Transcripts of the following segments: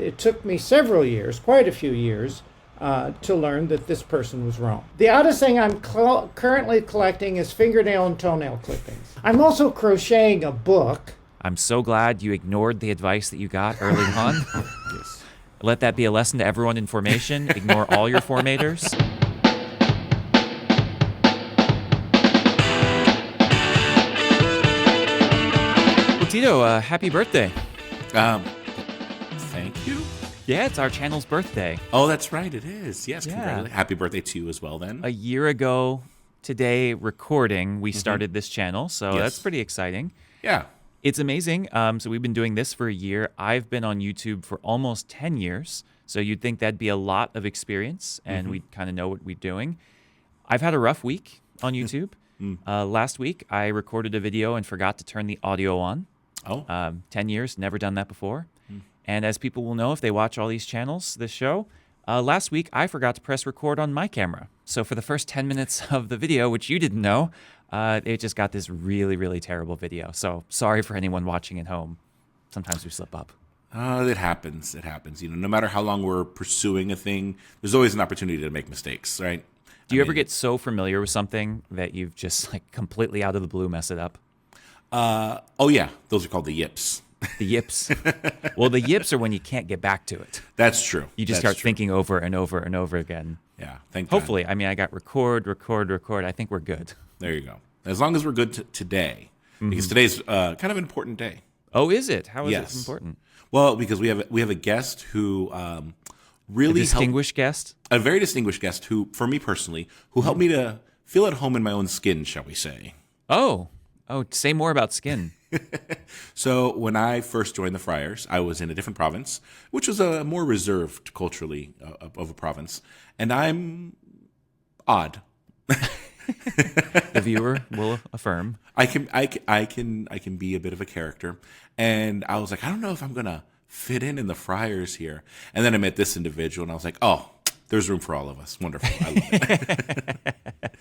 It took me several years, quite a few years, to learn that this person was wrong. The oddest thing I'm currently collecting is fingernail and toenail clippings. I'm also crocheting a book. I'm so glad you ignored the advice that you got early on. Yes. Let that be a lesson to everyone in formation. Ignore all your formators. Well, Tito, happy birthday. Thank you. Yeah, it's our channel's birthday. Oh, that's right. It is. Yes. Yeah. Congratulations. Happy birthday to you as well, then. A year ago today, recording, we started this channel, so Yes. that's pretty exciting. Yeah. It's amazing. So we've been doing this for a year. I've been on YouTube for almost 10 years, so you'd think that'd be a lot of experience, and we'd kind of know what we're doing. I've had a rough week on YouTube. Last week, I recorded a video and forgot to turn the audio on. Oh. 10 years, never done that before. And as people will know if they watch all these channels, this show, last week I forgot to press record on my camera. So for the first 10 minutes of the video, which you didn't know, it just got this really, really terrible video. So sorry for anyone watching at home. Sometimes we slip up. It happens. It happens. No matter how long we're pursuing a thing, there's always an opportunity to make mistakes, right? Do you ever get so familiar with something that you've just like completely out of the blue mess it up? Oh, yeah. Those are called the yips. The yips. Well, the yips are when you can't get back to it. That's true. You just start thinking over and over and over again. Yeah, thank God. Hopefully. I mean, I got record. I think we're good. There you go. As long as we're good today, because today's kind of an important day. Oh, is it? How is Yes. it important? Well, because we have a guest who really A distinguished guest? a very distinguished guest who, for me personally, who helped me to feel at home in my own skin, shall we say? Oh, say more about skin. So when I first joined the Friars, I was in a different province, which was a more reserved culturally of a province, and I'm odd. The viewer will affirm. I can be a bit of a character, and I was like, I don't know if I'm gonna fit in the Friars here. And then I met this individual, and I was like, oh, there's room for all of us. Wonderful. I love it.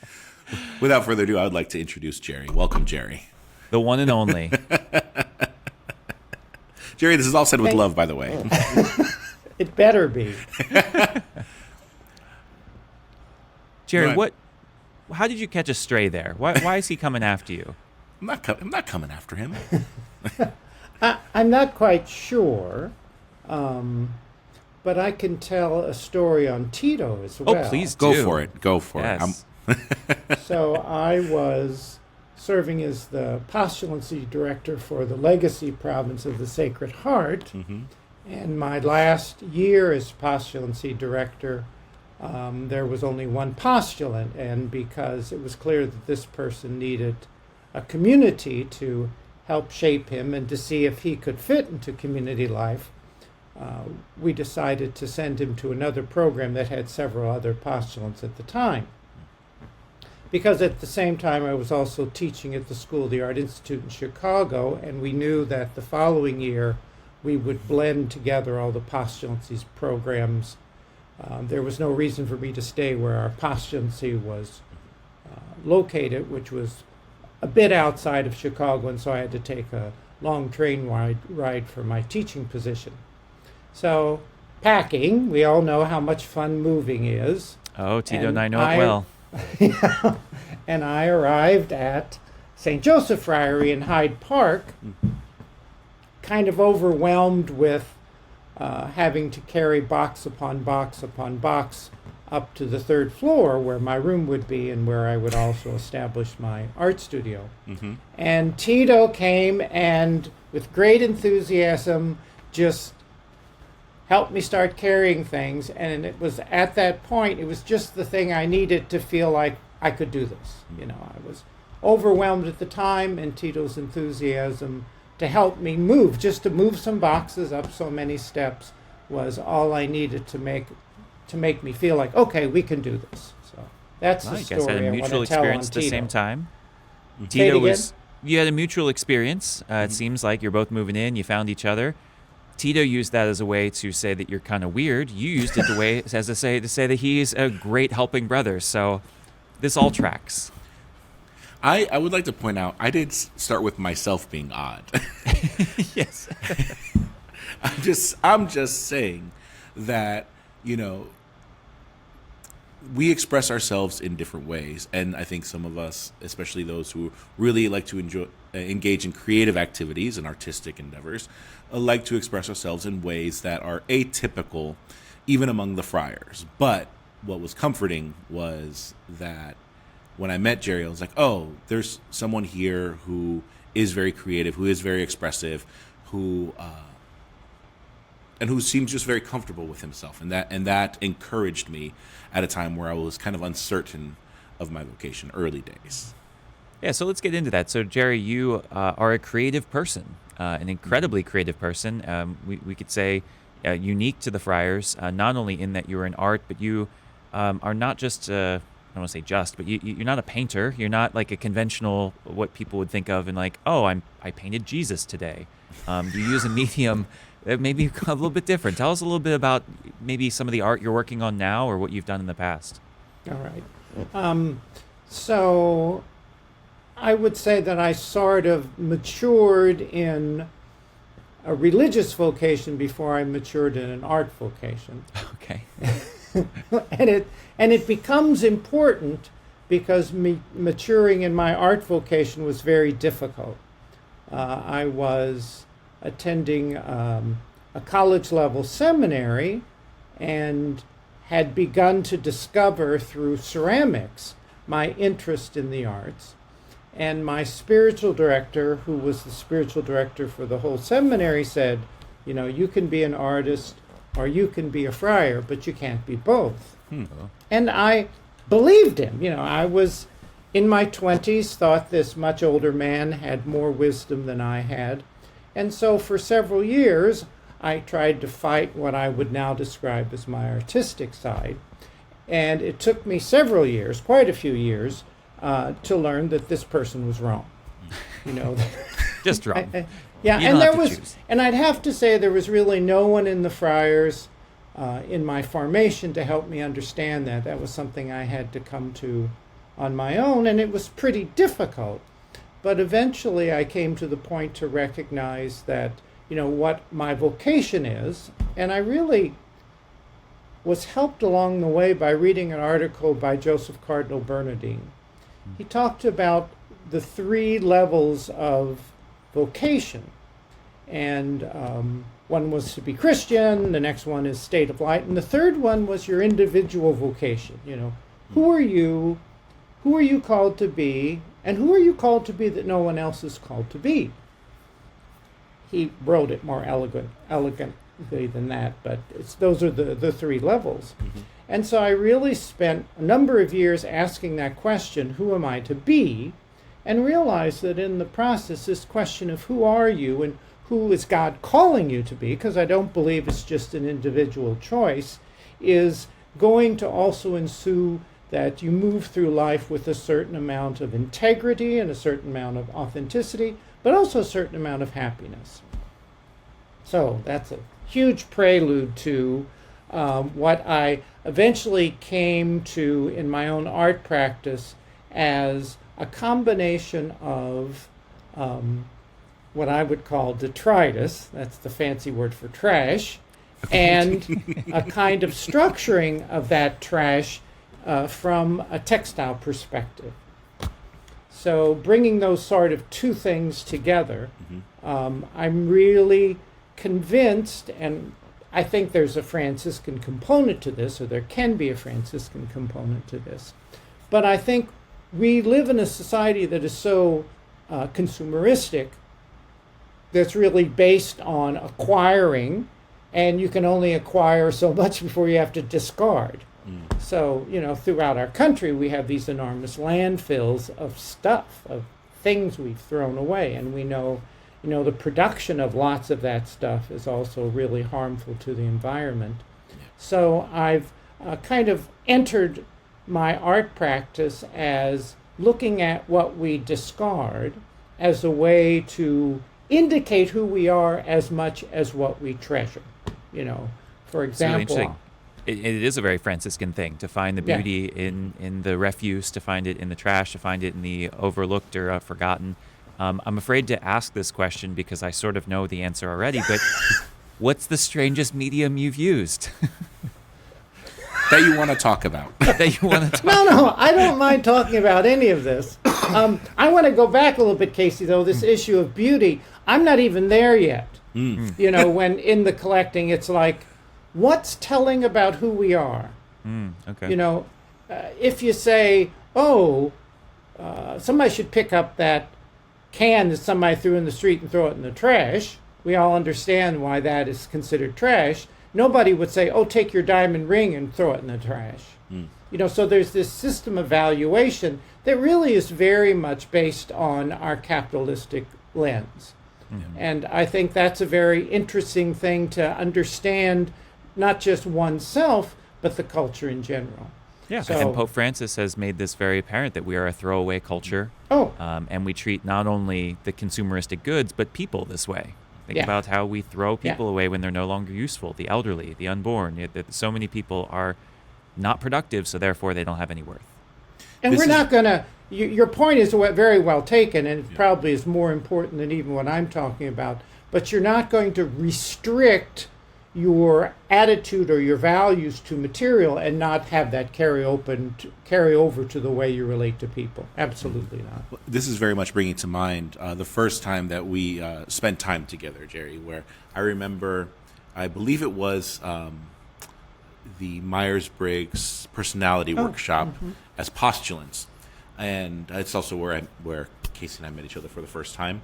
Without further ado, I would like to introduce Jerry. Welcome, Jerry. The one and only. Jerry, this is all said with love, by the way. It better be. Jerry, Right. how did you catch a stray there? Why is he coming after you? I'm not coming after him. I'm not quite sure, but I can tell a story on Tito as well. Oh, please do. Go for it. Yes. So I was serving as the postulancy director for the Legacy Province of the Sacred Heart, and my last year as postulancy director, there was only one postulant, and because it was clear that this person needed a community to help shape him and to see if he could fit into community life, we decided to send him to another program that had several other postulants at the time. Because at the same time I was also teaching at the School of the Art Institute in Chicago, and we knew that the following year we would blend together all the postulancy programs. There was no reason for me to stay where our postulancy was located, which was a bit outside of Chicago, and so I had to take a long train ride for my teaching position. So packing, we all know how much fun moving is. Oh, Tito and I know it well. And I arrived at St. Joseph Friary in Hyde Park, kind of overwhelmed with having to carry box upon box upon box up to the third floor where my room would be and where I would also establish my art studio. And Tito came and with great enthusiasm just helped me start carrying things, and it was at that point, it was just the thing I needed to feel like I could do this. I was overwhelmed at the time, and Tito's enthusiasm to help me move, just to move some boxes up so many steps, was all I needed to make me feel like, okay, we can do this. So that's the I story guess had a I want mutual to tell on experience at the Tito. same time. Say it again? You had a mutual experience. It seems like you're both moving in. You found each other. Tito used that as a way to say that you're kind of weird. You used it to say that he's a great helping brother. So this all tracks. I would like to point out, I did start with myself being odd. Yes. I'm just saying that, you know, we express ourselves in different ways, and I think some of us, especially those who really like to engage in creative activities and artistic endeavors, like to express ourselves in ways that are atypical, even among the friars. But what was comforting was that when I met Jerry, I was like, oh, there's someone here who is very creative, who is very expressive, who seems just very comfortable with himself, and that encouraged me at a time where I was kind of uncertain of my vocation, early days. Yeah, so let's get into that. So, Jerry, you are a creative person, an incredibly creative person. We could say unique to the Friars, not only in that you're in art, but you are not just, I don't want to say just, but you're not a painter. You're not like a conventional, what people would think of, and like, oh, I painted Jesus today. You use a medium that may be a little bit different. Tell us a little bit about maybe some of the art you're working on now or what you've done in the past. All right. So I would say that I sort of matured in a religious vocation before I matured in an art vocation. Okay. and it becomes important because maturing in my art vocation was very difficult. I was attending a college-level seminary and had begun to discover through ceramics my interest in the arts. And my spiritual director, who was the spiritual director for the whole seminary, said, you know, you can be an artist or you can be a friar, but you can't be both. And I believed him. You know, I was in my 20s, thought this much older man had more wisdom than I had. And so for several years, I tried to fight what I would now describe as my artistic side. And it took me several years, quite a few years, to learn that this person was wrong. You know, just wrong. Yeah, you and don't there have to was, choose. and I'd have to say there was really no one in the Friars in my formation to help me understand that. That was something I had to come to on my own, and it was pretty difficult. But eventually I came to the point to recognize that, you know, what my vocation is, and I really was helped along the way by reading an article by Joseph Cardinal Bernardine. He talked about the 3 levels of vocation, and one was to be Christian, the next one is state of light, and the third one was your individual vocation. You know, who are you called to be, and who are you called to be that no one else is called to be? He wrote it more elegantly than that, but those are the 3 levels. And so I really spent a number of years asking that question, who am I to be? And realized that in the process, this question of who are you and who is God calling you to be, because I don't believe it's just an individual choice, is going to also ensue that you move through life with a certain amount of integrity and a certain amount of authenticity, but also a certain amount of happiness. So that's a huge prelude to what I eventually came to in my own art practice as a combination of what I would call detritus, that's the fancy word for trash, and a kind of structuring of that trash from a textile perspective. So bringing those sort of 2 things together, I'm really convinced, and I think there's a Franciscan component to this, or there can be a Franciscan component to this. But I think we live in a society that is so consumeristic, that's really based on acquiring, and you can only acquire so much before you have to discard. So, you know, throughout our country, we have these enormous landfills of stuff, of things we've thrown away, and we know, you know, the production of lots of that stuff is also really harmful to the environment. So I've kind of entered my art practice as looking at what we discard as a way to indicate who we are as much as what we treasure. You know, for It's really example, interesting. It is a very Franciscan thing to find the Yeah. beauty in the refuse, to find it in the trash, to find it in the overlooked or forgotten. I'm afraid to ask this question because I sort of know the answer already, but What's the strangest medium you've used That you want to talk about. that you want to talk? No, I don't mind talking about any of this. I want to go back a little bit, Casey, though, this issue of beauty. I'm not even there yet. You know, when in the collecting, it's like, what's telling about who we are? Okay. You know, if you say, somebody should pick up that can that somebody threw in the street and throw it in the trash, we all understand why that is considered trash. Nobody would say, take your diamond ring and throw it in the trash. You know, so there's this system of valuation that really is very much based on our capitalistic lens. And I think that's a very interesting thing to understand, not just oneself, but the culture in general. Yeah, So- and Pope Francis has made this very apparent that we are a throwaway culture. And we treat not only the consumeristic goods, but people this way. Think Yeah. about how we throw people away when they're no longer useful, the elderly, the unborn. So many people are not productive, so therefore they don't have any worth. And This we're is- not going to, your point is very well taken, and it probably is more important than even what I'm talking about, but you're not going to restrict your attitude or your values to material and not have that carry over to the way you relate to people. Absolutely not. This is very much bringing to mind the first time that we spent time together, Jerry, where I remember, I believe it was the Myers-Briggs personality workshop as postulants. And it's also where Casey and I met each other for the first time.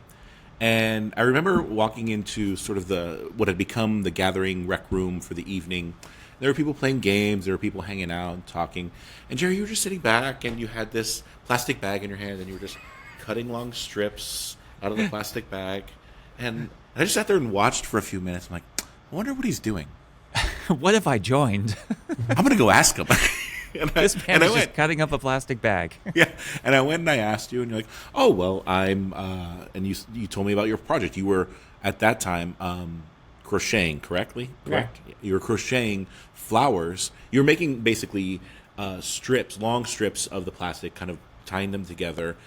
And I remember walking into sort of what had become the gathering rec room for the evening. There were people playing games. There were people hanging out and talking. And Jerry, you were just sitting back, and you had this plastic bag in your hand, and you were just cutting long strips out of the plastic bag. And I just sat there and watched for a few minutes. I'm like, I wonder what he's doing. What if I joined? I'm going to go ask him. This man is just cutting up a plastic bag. Yeah, and I went and I asked you, and you're like, "Oh, well, I'm," and you told me about your project. You were at that time crocheting, correctly? Correct. You were crocheting flowers. You were making basically strips, long strips of the plastic, kind of tying them together,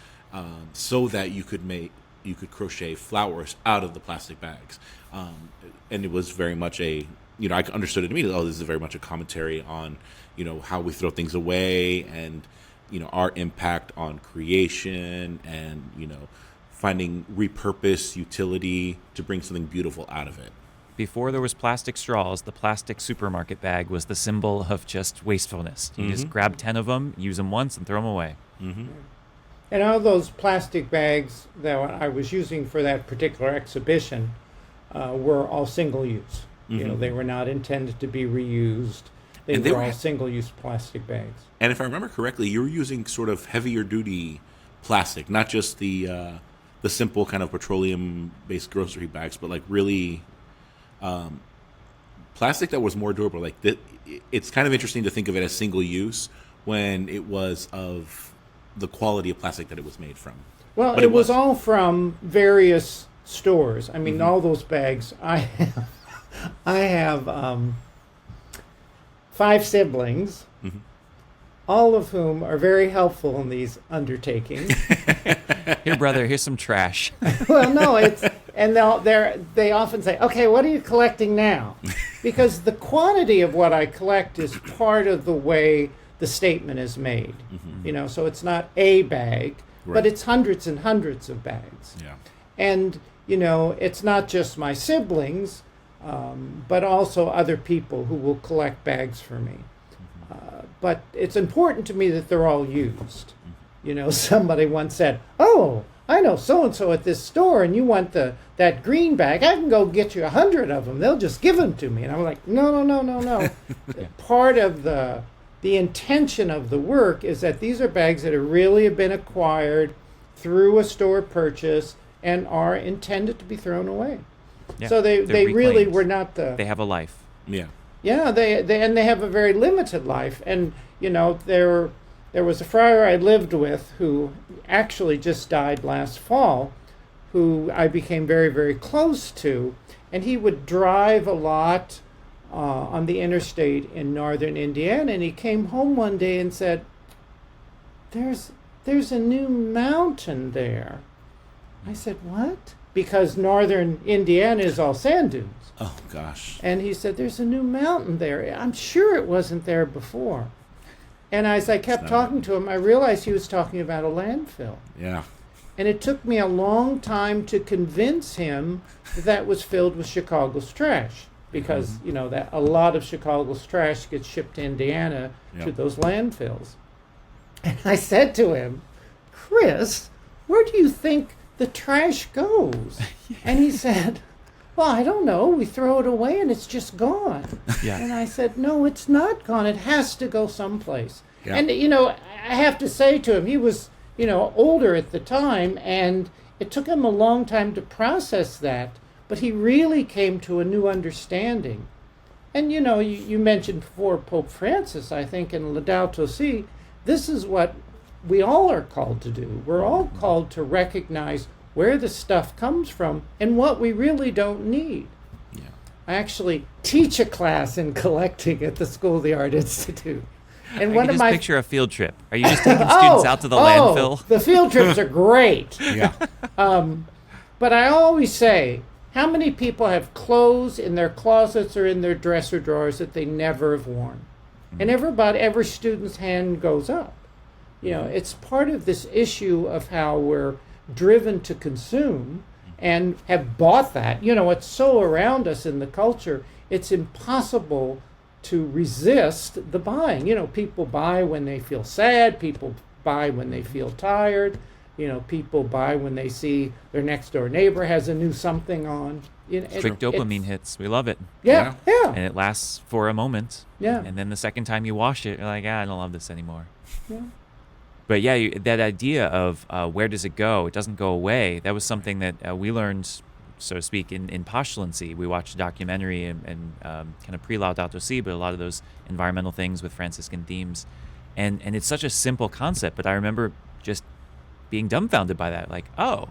so that you could crochet flowers out of the plastic bags. And it was very much I understood it immediately. Oh, this is very much a commentary on, how we throw things away and, our impact on creation and, finding repurpose utility to bring something beautiful out of it. Before there was plastic straws, the plastic supermarket bag was the symbol of just wastefulness. You just grab 10 of them, use them once, and throw them away. And all those plastic bags that I was using for that particular exhibition were all single use. They were not intended to be reused. They were all single-use plastic bags. And if I remember correctly, you were using sort of heavier duty plastic, not just the simple kind of petroleum-based grocery bags, but like really plastic that was more durable. Like it's kind of interesting to think of it as single-use when it was of the quality of plastic that it was made from. Well, but it was all from various stores. I mean, all those bags. I have 5 siblings, all of whom are very helpful in these undertakings. Here, brother, here's some trash. Well, no, they often say, "Okay, what are you collecting now?" Because the quantity of what I collect is part of the way the statement is made. So it's not a bag, but it's hundreds and hundreds of bags. Yeah. And it's not just my siblings, but also other people who will collect bags for me. But it's important to me that they're all used. Somebody once said, "Oh, I know so-and-so at this store, and you want that green bag. I can go get you 100 of them. They'll just give them to me." And I'm like, no. Part of the intention of the work is that these are bags that really have been acquired through a store purchase and are intended to be thrown away. Yeah, So they they're really reclaimed. were not They have a life. Yeah. Yeah, they have a very limited life. And there was a friar I lived with who actually just died last fall, who I became very, very close to, and he would drive a lot on the interstate in northern Indiana, and he came home one day and said, "There's a new mountain there." I said, "What?" because northern Indiana is all sand dunes. Oh, gosh. And he said, there's a new mountain there. I'm sure it wasn't there before. And as I kept talking to him, I realized he was talking about a landfill. Yeah. And it took me a long time to convince him that was filled with Chicago's trash. Because, you know, that a lot of Chicago's trash gets shipped to Indiana to those landfills. And I said to him, Chris, where do you think the trash goes? And he said, well, I don't know. We throw it away and it's just gone. Yeah. And I said, no, it's not gone. It has to go someplace. Yeah. And, you know, I have to say to him, he was, you know, older at the time, and it took him a long time to process that. But he really came to a new understanding. And, you know, you mentioned before Pope Francis, I think, in Laudato Si, this is what we all are called to do. We're all called to recognize where the stuff comes from and what we really don't need. Yeah. I actually teach a class in collecting at the School of the Art Institute. And I one can of just my picture a field trip. Are you just taking students out to the landfill? The field trips are great. Yeah. But I always say, how many people have clothes in their closets or in their dresser drawers that they never have worn? And every student's hand goes up. You know, it's part of this issue of how we're driven to consume and have bought that. You know, it's so around us in the culture, it's impossible to resist the buying. You know, people buy when they feel sad, people buy when they feel tired, you know, people buy when they see their next door neighbor has a new something on. You know, Quick dopamine hits. We love it. Yeah. And it lasts for a moment. Yeah. And then the second time you wash it, you're like, I don't love this anymore. Yeah. But yeah, that idea of where does it go? It doesn't go away. That was something that we learned, so to speak, in postulancy. We watched a documentary and kind of pre-Laudato Si, but a lot of those environmental things with Franciscan themes. And it's such a simple concept, but I remember just being dumbfounded by that. Like, oh,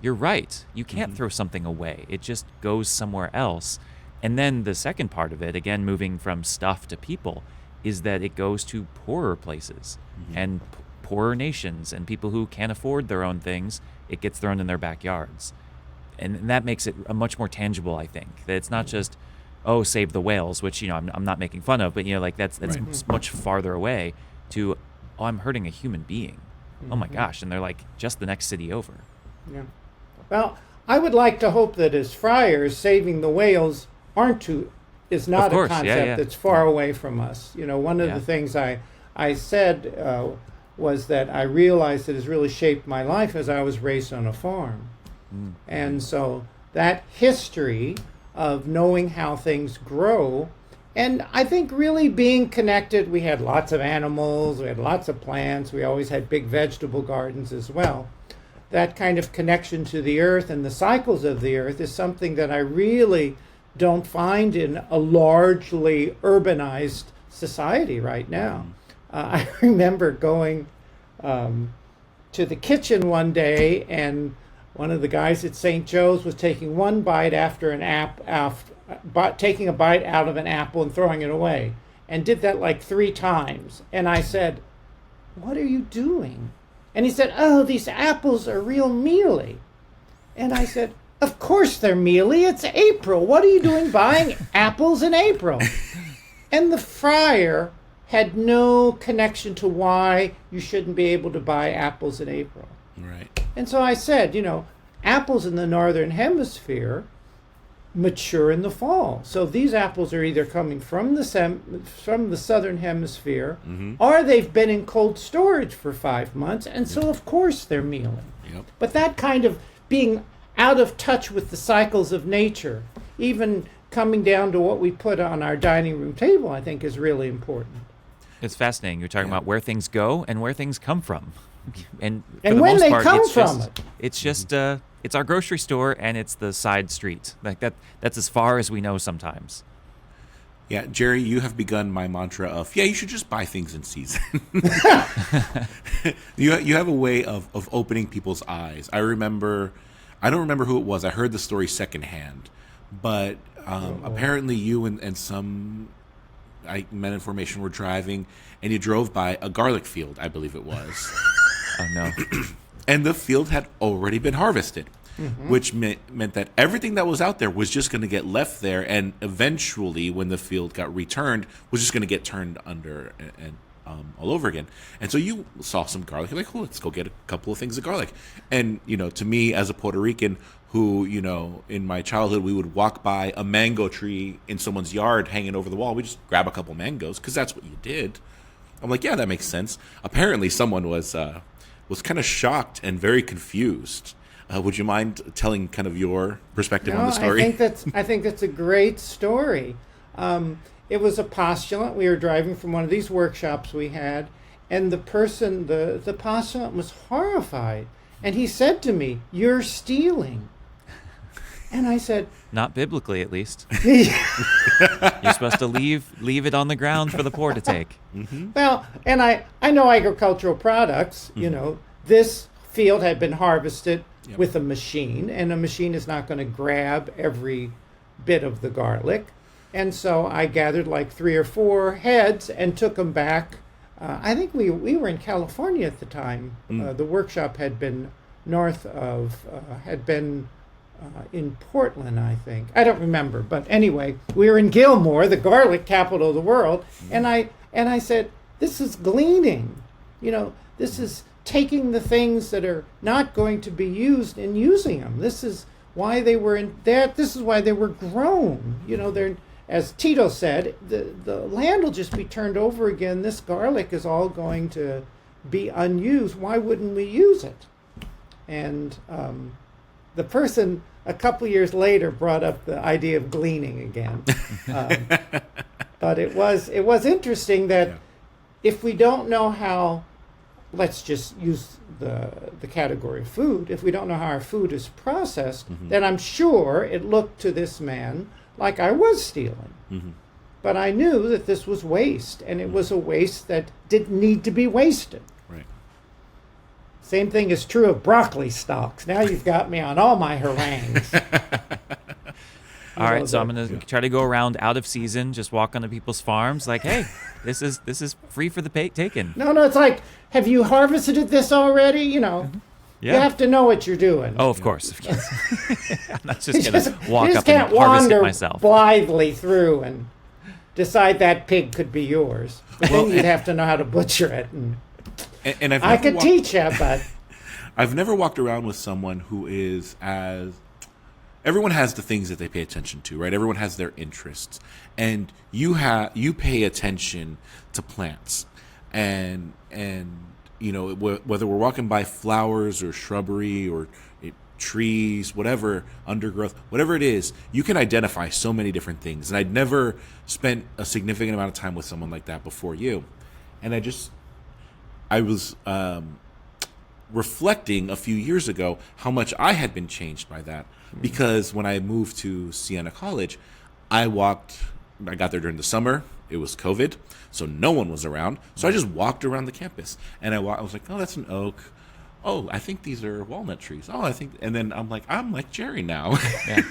you're right. You can't throw something away. It just goes somewhere else. And then the second part of it, again, moving from stuff to people, is that it goes to poorer places and poorer nations and people who can't afford their own things. It gets thrown in their backyards. And that makes it a much more tangible, I think. That it's not just, oh, save the whales, which, you know, I'm not making fun of, but, you know, like that's much farther away to, oh, I'm hurting a human being. Oh my gosh. And they're like just the next city over. Yeah. Well, I would like to hope that as friars, saving the whales is not a concept that's far away from us. You know, one of the things I said was that I realized that has really shaped my life as I was raised on a farm. And so that history of knowing how things grow, and I think really being connected, we had lots of animals, we had lots of plants, we always had big vegetable gardens as well. That kind of connection to the earth and the cycles of the earth is something that I really don't find in a largely urbanized society right now. I remember going to the kitchen one day, and one of the guys at St. Joe's was taking one bite after taking a bite out of an apple and throwing it away, and did that like 3 times. And I said, "What are you doing?" And he said, "Oh, these apples are real mealy." And I said, "Of course they're mealy. It's April. What are you doing buying apples in April?" And the friar had no connection to why you shouldn't be able to buy apples in April. Right. And so I said, you know, apples in the northern hemisphere mature in the fall. So these apples are either coming from the southern hemisphere, or they've been in cold storage for 5 months, and so of course they're mealy. Yep. But that kind of being out of touch with the cycles of nature, even coming down to what we put on our dining room table, I think is really important. It's fascinating. You're talking about where things go and where things come from. And for And the when most they part, come it's from just, it. It's just it's our grocery store and it's the side street. Like that's as far as we know sometimes. Yeah, Jerry, you have begun my mantra of, you should just buy things in season. You have a way of opening people's eyes. I don't remember who it was. I heard the story secondhand. But apparently you and some men in formation were driving, and you drove by a garlic field, I believe it was. Oh, no. And the field had already been harvested. which meant that everything that was out there was just going to get left there, and eventually, when the field got returned, was just going to get turned under and all over again. And so you saw some garlic, you're like, oh, let's go get a couple of things of garlic. And, to me as a Puerto Rican who, in my childhood, we would walk by a mango tree in someone's yard hanging over the wall. We just grab a couple mangoes because that's what you did. I'm like, yeah, that makes sense. Apparently someone was kind of shocked and very confused. Would you mind telling kind of your perspective on the story? I think that's a great story. It was a postulant. We were driving from one of these workshops we had, and the postulant was horrified. And he said to me, "You're stealing." And I said, Not biblically, at least. You're supposed to leave it on the ground for the poor to take. Mm-hmm. Well, and I know agricultural products. Mm-hmm. This field had been harvested Yep. with a machine, and a machine is not going to grab every bit of the garlic. And so I gathered like 3 or 4 heads and took them back. I think we were in California at the time. The workshop had been in Portland, I think. I don't remember, but anyway, we were in Gilmore, the garlic capital of the world, and I said, "This is gleaning. This is taking the things that are not going to be used and using them. This is why they were this is why they were grown. They're, as Tito said, the land will just be turned over again. This garlic is all going to be unused. Why wouldn't we use it?" And the person a couple years later brought up the idea of gleaning again. But it was interesting that if we don't know how, let's just use the category of food, if we don't know how our food is processed, then I'm sure it looked to this man like I was stealing. Mm-hmm. But I knew that this was waste, and it was a waste that didn't need to be wasted. Right. Same thing is true of broccoli stalks. Now you've got me on all my harangues. All right, so I'm going to try to go around out of season, just walk onto people's farms like, hey, this is free for the taking. No, it's like, have you harvested this already? You have to know what you're doing. Oh, of course. I'm not just going to walk you just up can't and harvest it wander myself. blithely through and decide that pig could be yours. But then you'd have to know how to butcher it. And I could teach you, but I've never walked around with someone who is as... Everyone has the things that they pay attention to, right? Everyone has their interests. And you pay attention to plants. And whether we're walking by flowers or shrubbery or trees, whatever, undergrowth, whatever it is, you can identify so many different things. And I'd never spent a significant amount of time with someone like that before you. And I was reflecting a few years ago how much I had been changed by that. Because when I moved to Siena College, I got there during the summer. It was COVID, so no one was around. So I just walked around the campus, and I was like, oh, that's an oak. Oh, I think these are walnut trees. Oh, and then I'm like Jerry now. Yeah.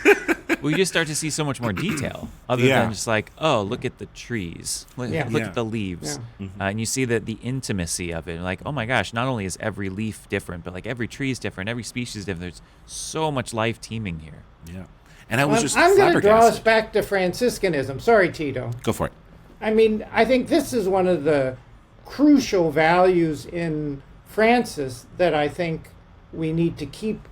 Well, you just start to see so much more detail other than just like, oh, look at the trees. Look at the leaves. Yeah. And you see the intimacy of it. Like, oh my gosh, not only is every leaf different, but like every tree is different, every species is different. There's so much life teeming here. Yeah. And I'm going to draw us back to Franciscanism. Sorry, Tito. Go for it. I mean, I think this is one of the crucial values in Francis that I think we need to keep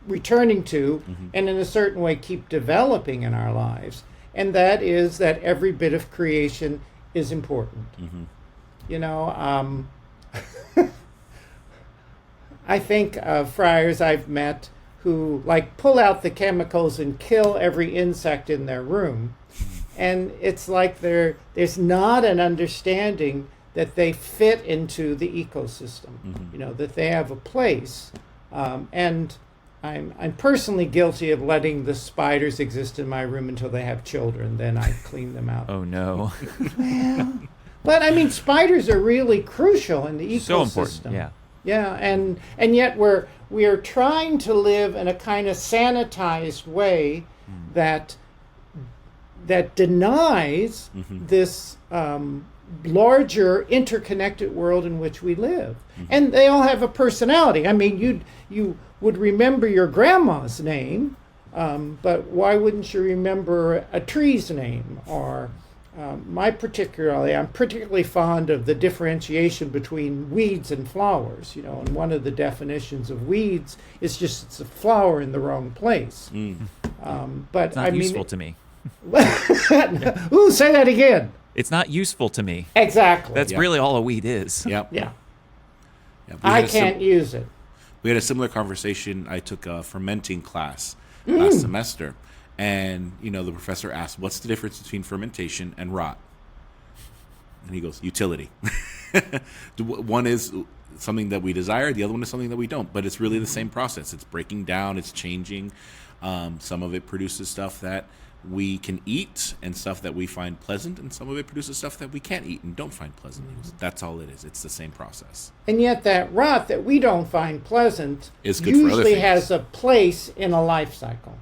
returning to and in a certain way keep developing in our lives. And that is that every bit of creation is important. I think of friars I've met who pull out the chemicals and kill every insect in their room. And it's like there's not an understanding that they fit into the ecosystem, that they have a place. And I'm personally guilty of letting the spiders exist in my room until they have children. Then I clean them out. Oh, no. Well, but I mean, spiders are really crucial in the ecosystem. So important, yeah. Yeah, and yet we are trying to live in a kind of sanitized way that that denies this larger interconnected world in which we live. And they all have a personality. I mean, you would remember your grandma's name, but why wouldn't you remember a tree's name? Or I'm particularly fond of the differentiation between weeds and flowers. And one of the definitions of weeds is just it's a flower in the wrong place. But It's not useful to me. Ooh, say that again. It's not useful to me. Exactly. That's really all a weed is. Yep. Yeah. Yep. I can't use it. We had a similar conversation. I took a fermenting class last semester, and the professor asked, "What's the difference between fermentation and rot?" And he goes, "Utility." One is something that we desire; the other one is something that we don't. But it's really the same process. It's breaking down. It's changing. Some of it produces stuff that we can eat and stuff that we find pleasant, and some of it produces stuff that we can't eat and don't find pleasant. That's all it is. It's the same process. And yet that rot that we don't find pleasant Is good for other usually things. has a place in a life cycle.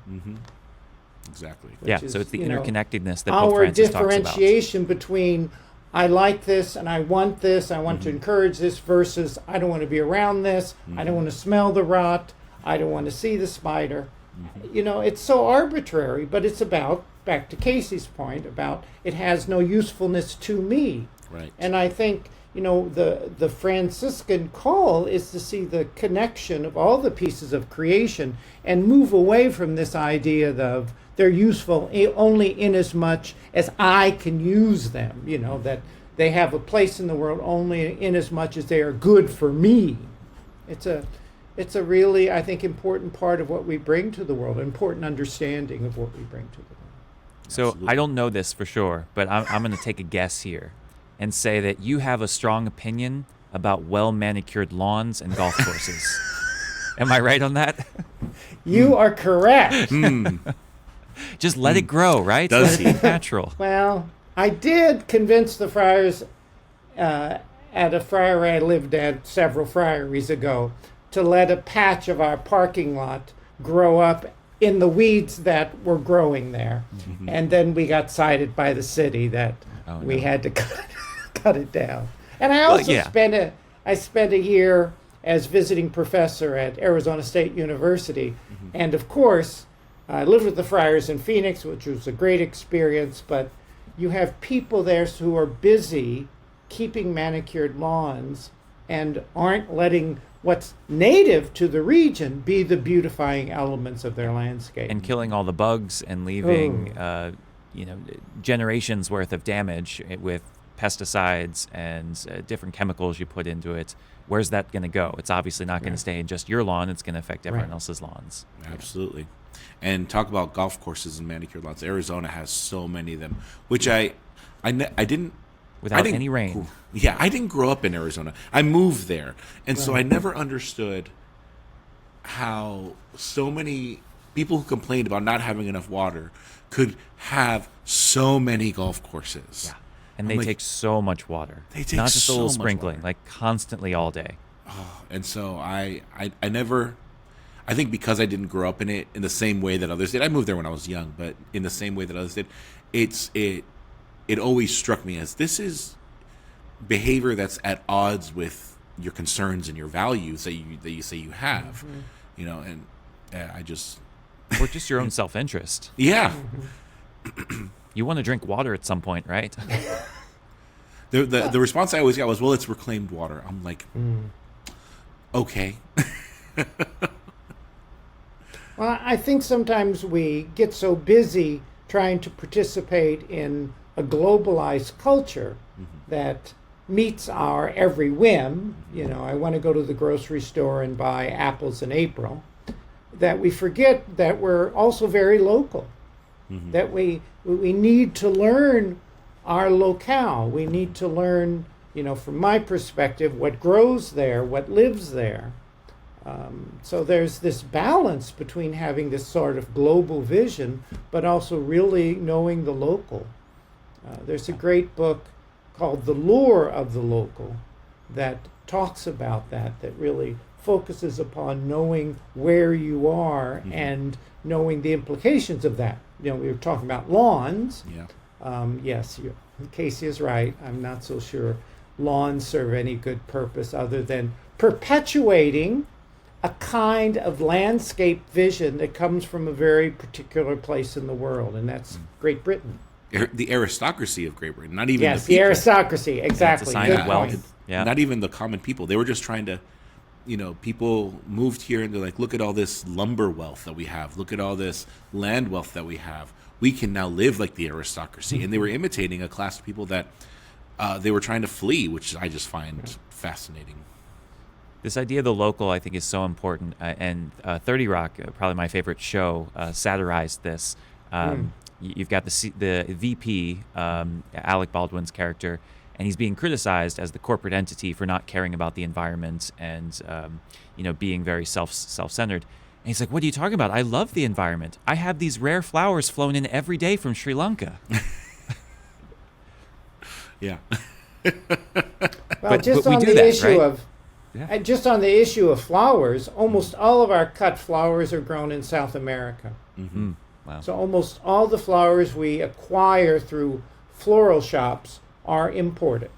Exactly. Yeah, Which so is, it's the you know, interconnectedness that Pope Our Francis talks about. differentiation between I like this and I want this, I want to encourage this, versus I don't want to be around this, I don't want to smell the rot, I don't want to see the spider. It's so arbitrary, but it's about, back to Casey's point, about it has no usefulness to me. Right. And I think, the Franciscan call is to see the connection of all the pieces of creation and move away from this idea of they're useful only in as much as I can use them, that they have a place in the world only in as much as they are good for me. It's a really, I think, important part of what we bring to the world, important understanding of what we bring to the world. So Absolutely. I don't know this for sure, but I'm going to take a guess here and say that you have a strong opinion about well-manicured lawns and golf courses. Am I right on that? You are correct. Just let it grow, right? Does Let it be natural. Well, I did convince the friars at a friary I lived at several friaries ago to let a patch of our parking lot grow up in the weeds that were growing there. And then we got cited by the city that we had to cut it down. And I also spent a year as visiting professor at Arizona State University. And of course, I lived with the friars in Phoenix, which was a great experience, but you have people there who are busy keeping manicured lawns and aren't letting what's native to the region be the beautifying elements of their landscape. And killing all the bugs and leaving, generations worth of damage with pesticides and different chemicals you put into it. Where's that going to go? It's obviously not going to stay in just your lawn. It's going to affect everyone else's lawns. Absolutely. And talk about golf courses and manicured lawns. Arizona has so many of them, which I didn't. Without any rain. Yeah, I didn't grow up in Arizona. I moved there. And so I never understood how so many people who complained about not having enough water could have so many golf courses. Yeah. And they take so much water. They take not just a little so much sprinkling, water. like constantly all day. And so I never, I think because I didn't grow up in it in the same way that others did. I moved there when I was young, but in the same way that others did, it always struck me as this is behavior that's at odds with your concerns and your values that you say you have, and I just Or just your own self-interest. yeah. You want to drink water at some point, right? The response I always got was, well, it's reclaimed water. I'm like, okay. Well, I think sometimes we get so busy trying to participate in a globalized culture that meets our every whim. I want to go to the grocery store and buy apples in April, that we forget that we're also very local, that we need to learn our locale. We need to learn, from my perspective, what grows there, what lives there. So there's this balance between having this sort of global vision, but also really knowing the local. There's a great book called The Lure of the Local that talks about that really focuses upon knowing where you are and knowing the implications of that. We were talking about lawns. Yeah. Yes, Casey is right. I'm not so sure lawns serve any good purpose other than perpetuating a kind of landscape vision that comes from a very particular place in the world, and that's Great Britain. The aristocracy of Great Britain, not even Yes, the the people. aristocracy, exactly. It's a sign Good of wealth. point. Yeah. Not even the common people. They were just trying to, people moved here and they're like, look at all this lumber wealth that we have. Look at all this land wealth that we have. We can now live like the aristocracy. And they were imitating a class of people that they were trying to flee, which I just find fascinating. This idea of the local, I think, is so important. And 30 Rock, probably my favorite show, satirized this. You've got the VP, Alec Baldwin's character, and he's being criticized as the corporate entity for not caring about the environment and being very self-centered. And he's like, "What are you talking about? I love the environment. I have these rare flowers flown in every day from Sri Lanka." Yeah. Well, just we on do the that, issue right? of Yeah. just on the issue of flowers, almost all of our cut flowers are grown in South America. Wow. So almost all the flowers we acquire through floral shops are imported.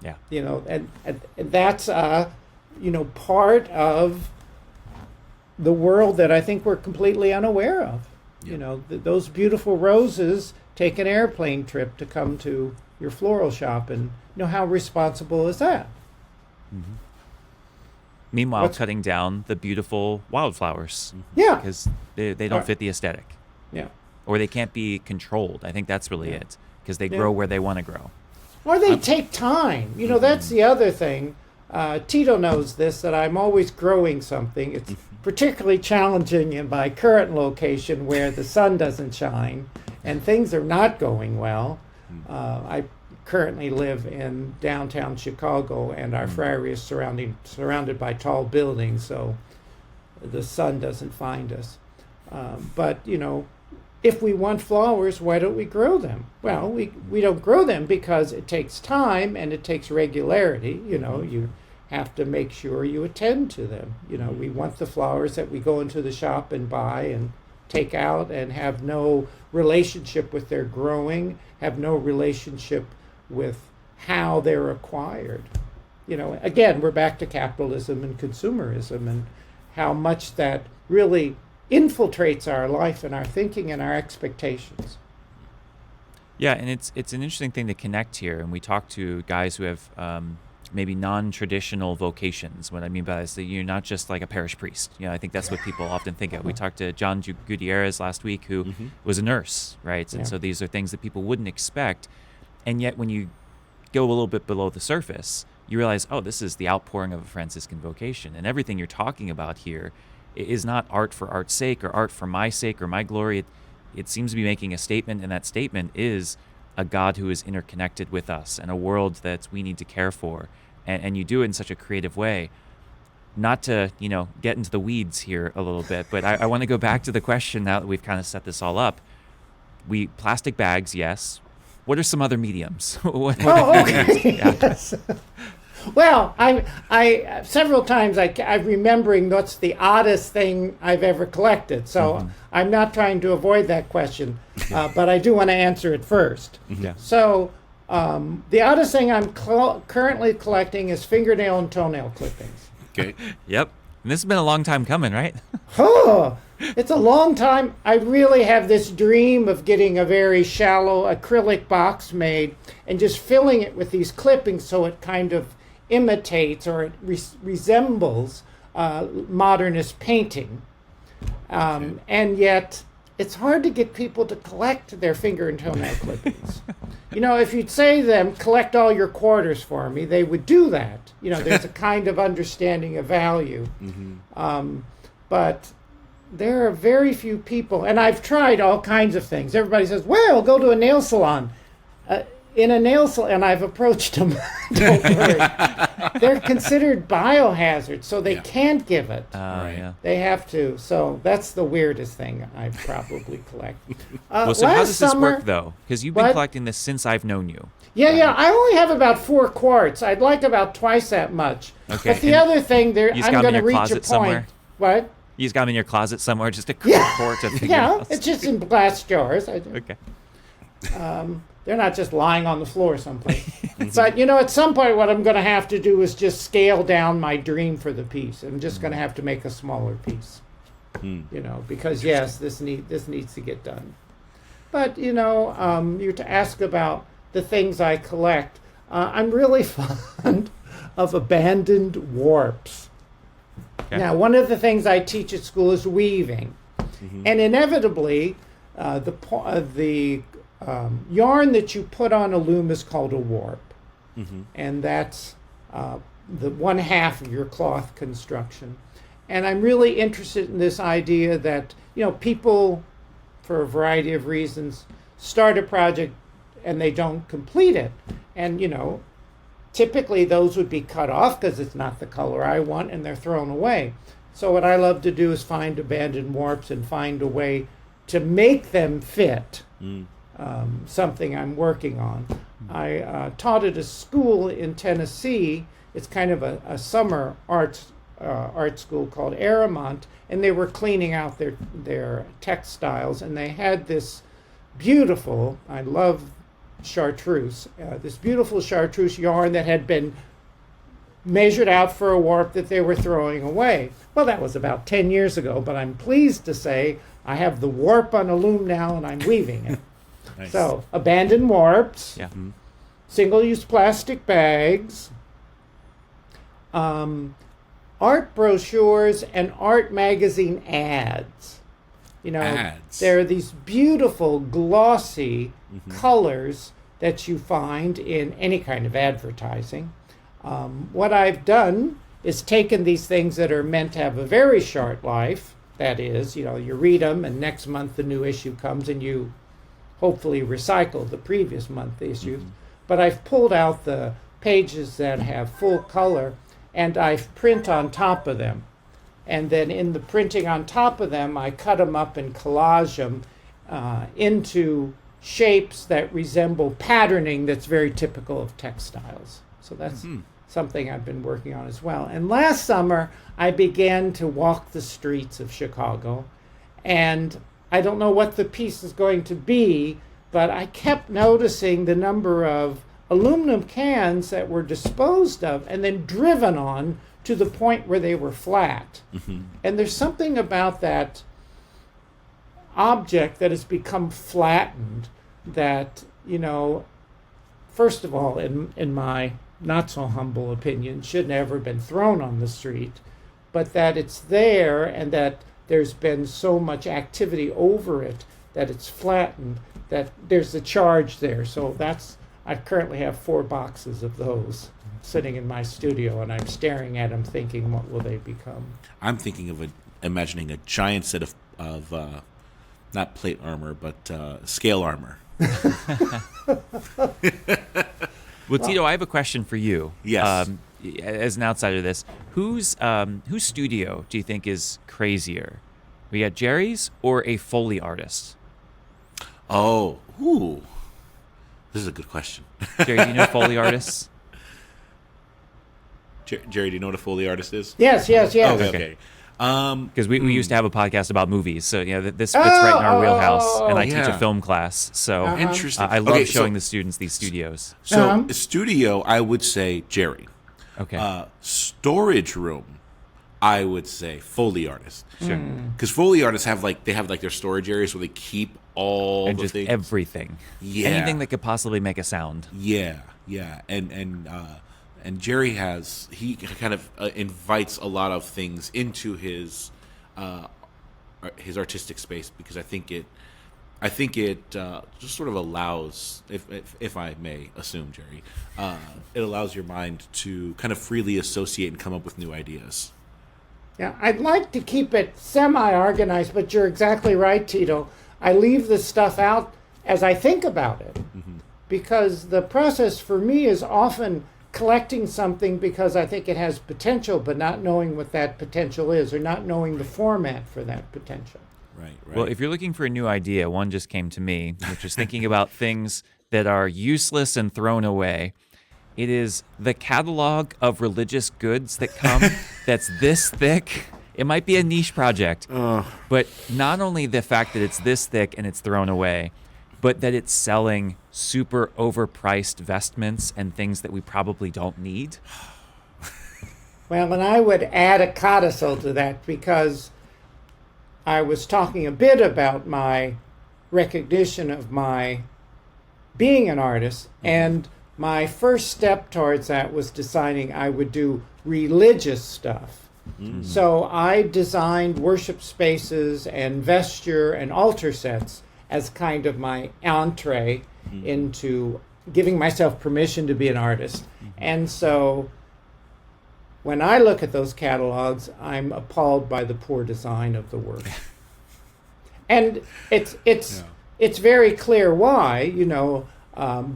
Yeah. And that's part of the world that I think we're completely unaware of. Yeah. Those beautiful roses take an airplane trip to come to your floral shop, and how responsible is that? Meanwhile, What's- cutting down the beautiful wildflowers Yeah. because they don't fit the aesthetic, Yeah. or they can't be controlled. I think that's really it, because they Yeah. grow where they want to grow. Or they take time. That's the other thing. Tito knows this, that I'm always growing something. It's particularly challenging in my current location where the sun doesn't shine and things are not going well. I currently live in downtown Chicago, and our friary is surrounded by tall buildings, so the sun doesn't find us. But if we want flowers, why don't we grow them? Well, we don't grow them because it takes time and it takes regularity. You have to make sure you attend to them. We want the flowers that we go into the shop and buy and take out and have no relationship with their growing, have no relationship with how they're acquired. Again, we're back to capitalism and consumerism and how much that really infiltrates our life and our thinking and our expectations. Yeah, and it's an interesting thing to connect here. And we talk to guys who have maybe non-traditional vocations. What I mean by that is that you're not just like a parish priest. I think that's what people often think of. We talked to John Gutierrez last week, who was a nurse, right? And so these are things that people wouldn't expect. And yet when you go a little bit below the surface, you realize, oh, this is the outpouring of a Franciscan vocation. And everything you're talking about here is not art for art's sake or art for my sake or my glory. It seems to be making a statement, and that statement is a God who is interconnected with us and a world that we need to care for. And you do it in such a creative way. Not to, get into the weeds here a little bit, but I want to go back to the question now that we've kind of set this all up. Plastic bags, yes. What are some other mediums? Okay. Yes. Well, I several times I'm remembering what's the oddest thing I've ever collected. So I'm not trying to avoid that question, but I do want to answer it first. Yeah. So the oddest thing I'm currently collecting is fingernail and toenail clippings. Okay. Yep. And this has been a long time coming, right? Oh, it's a long time. I really have this dream of getting a very shallow acrylic box made and just filling it with these clippings so it kind of imitates or it resembles modernist painting. And yet it's hard to get people to collect their finger and toenail clippings. If you'd say to them, collect all your quarters for me, they would do that. There's a kind of understanding of value. But there are very few people, and I've tried all kinds of things. Everybody says, well, go to a nail salon. In a nail salon, and I've approached them. Don't worry. they're considered biohazards, so they can't give it. Yeah. They have to. So that's the weirdest thing I probably collect. Well, so how last does this summer, work, though? Because you've been What? collecting this since I've known you. Yeah. I only have about 4 quarts. I'd like about twice that much. Okay, But the and other thing, there, you just I'm got 'em in going to your reach a closet point. somewhere? What? You just got them in your closet somewhere, just a Yeah. quart of Yeah, fingernails. it's just in glass jars. Okay. They're not just lying on the floor someplace. But, at some point what I'm going to have to do is just scale down my dream for the piece. I'm just going to have to make a smaller piece. Because, yes, this needs to get done. But, you're to ask about the things I collect. I'm really fond of abandoned warps. Okay. Now, one of the things I teach at school is weaving. And inevitably, the yarn that you put on a loom is called a warp. And that's the one half of your cloth construction. And I'm really interested in this idea that, people, for a variety of reasons, start a project and they don't complete it. And, typically those would be cut off because it's not the color I want and they're thrown away. So what I love to do is find abandoned warps and find a way to make them fit. Something I'm working on. I taught at a school in Tennessee. It's kind of a summer art school called Aramont, and they were cleaning out their textiles, and they had this beautiful, I love chartreuse, this beautiful chartreuse yarn that had been measured out for a warp that they were throwing away. Well, that was about 10 years ago, but I'm pleased to say I have the warp on a loom now, and I'm weaving it. Nice. So, abandoned warps, Yeah. single-use plastic bags, art brochures, and art magazine ads. Ads. There are these beautiful, glossy colors that you find in any kind of advertising. What I've done is taken these things that are meant to have a very short life. That is, you read them, and next month the new issue comes, and you hopefully recycle the previous month issues. But I've pulled out the pages that have full color, and I've print on top of them. And then in the printing on top of them, I cut them up and collage them into shapes that resemble patterning that's very typical of textiles. So that's something I've been working on as well. And last summer, I began to walk the streets of Chicago, and I don't know what the piece is going to be, but I kept noticing the number of aluminum cans that were disposed of and then driven on to the point where they were flat. And there's something about that object that has become flattened that, first of all, in my not so humble opinion, should never have been thrown on the street, but that it's there and that there's been so much activity over it that it's flattened, that there's a charge there. So I currently have 4 boxes of those sitting in my studio, and I'm staring at them thinking, what will they become? I'm thinking of imagining a giant set of not plate armor, but scale armor. Well, Tito, I have a question for you. Yes. As an outsider of this, whose studio do you think is crazier? We got Jerry's or a Foley artist? Oh, ooh. This is a good question. Jerry, do you know Foley artists? Jerry, do you know what a Foley artist is? Yes. Okay. Because we used to have a podcast about movies, so this fits right in our wheelhouse. And I teach yeah. a film class, so Interesting. I love Okay, showing the students these studios. So, studio, I would say Jerry. Okay. Storage room, I would say Foley artist. Sure. Because Foley artists have their storage areas where they keep all And the just things. everything. Yeah. Anything that could possibly make a sound. Yeah. And Jerry he kind of invites a lot of things into his artistic space, because I think it just sort of allows, if I may assume, Jerry, it allows your mind to kind of freely associate and come up with new ideas. Yeah, I'd like to keep it semi-organized, but you're exactly right, Tito. I leave the stuff out as I think about it, because the process for me is often collecting something because I think it has potential, but not knowing what that potential is, or not knowing the format for that potential. Right. Well, if you're looking for a new idea, one just came to me, which is thinking about things that are useless and thrown away. It is the catalog of religious goods that come that's this thick. It might be a niche project, but not only the fact that it's this thick and it's thrown away, but that it's selling super overpriced vestments and things that we probably don't need. Well, and I would add a codicil to that, because I was talking a bit about my recognition of my being an artist, and my first step towards that was deciding I would do religious stuff. So I designed worship spaces and vesture and altar sets as kind of my entree into giving myself permission to be an artist. And so when I look at those catalogs, I'm appalled by the poor design of the work. And it's very clear why,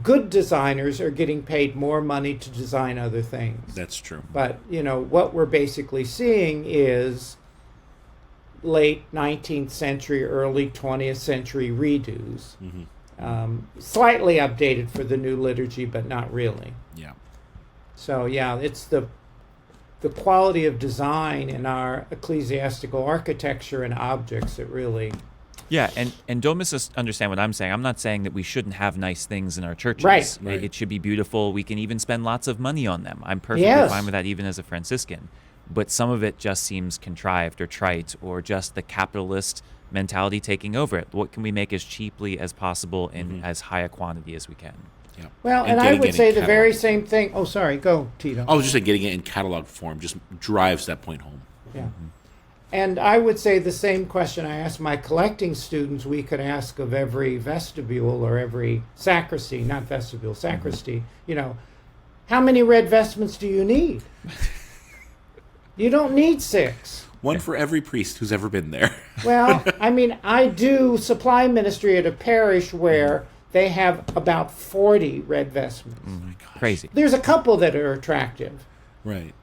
good designers are getting paid more money to design other things. That's true. But, what we're basically seeing is late 19th century, early 20th century redos, slightly updated for the new liturgy, but not really. Yeah. So, yeah, it's the quality of design in our ecclesiastical architecture and objects that really... Yeah, and don't misunderstand what I'm saying. I'm not saying that we shouldn't have nice things in our churches. Right. It should be beautiful. We can even spend lots of money on them. I'm perfectly fine with that, even as a Franciscan. But some of it just seems contrived or trite, or just the capitalist mentality taking over it. What can we make as cheaply as possible in as high a quantity as we can? Yeah. Well, and I would say the very same thing. Oh, sorry. Go, Tito. I was just saying, getting it in catalog form just drives that point home. Yeah. And I would say the same question I ask my collecting students we could ask of every vestibule or every sacristy, not vestibule, sacristy. How many red vestments do you need? You don't need 6. One for every priest who's ever been there. Well, I do supply ministry at a parish where they have about 40 red vestments. Oh my gosh. Crazy. There's a couple that are attractive, Right.